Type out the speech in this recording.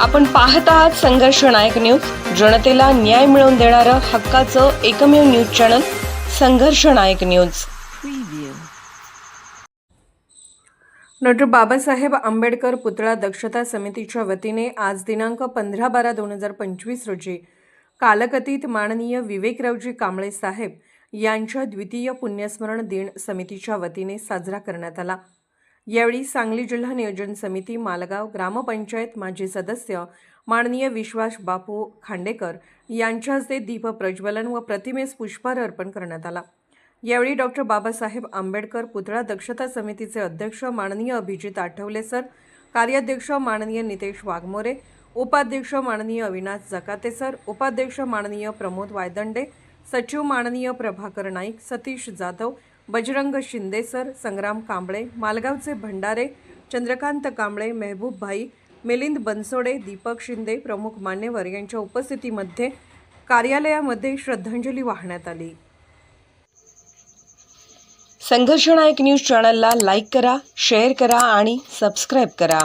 आपण पाहत आहात संघर्ष नायक न्यूज, जनतेला न्याय मिळवून देणारं हक्काचं एकमेव न्यूज चॅनल संघर्ष नायक न्यूज। डॉक्टर बाबासाहेब आंबेडकर पुतळा दक्षता समितीच्या वतीने आज दिनांक 15/12/2025 रोजी कालकथित माननीय विवेकरावजी कांबळे साहेब यांच्या द्वितीय पुण्यस्मरण दिन समितीच्या वतीने साजरा करण्यात आला। यावेळी सांगली जिल्हा नियोजन समिती मालगाव ग्रामपंचायत माजी सदस्य माननीय विश्वास बापू खांडेकर यांच्या हस्ते दीप प्रज्वलन व प्रतिमेस पुष्पहार अर्पण करण्यात आला। यावेळी डॉक्टर बाबासाहेब आंबेडकर पुतळा दक्षता समितीचे अध्यक्ष माननीय अभिजित आठवले सर, कार्याध्यक्ष माननीय नितेश वाघमोरे, उपाध्यक्ष माननीय अविनाश जकाते सर, उपाध्यक्ष माननीय प्रमोद वायदंडे, सचिव माननीय प्रभाकर नाईक, सतीश जाधव, बजरंग शिंदे सर, संग्राम कांबळे, मालगावचे भंडारे, चंद्रकांत कांबळे, मेहबूब भाई, मिलिंद बनसोडे, दीपक शिंदे प्रमुख मान्यवर यांच्या उपस्थितीमध्ये कार्यालयामध्ये श्रद्धांजली वाहण्यात आली। संघर्ष नायक न्यूज चॅनलला लाईक करा, शेअर करा आणि सबस्क्राईब करा।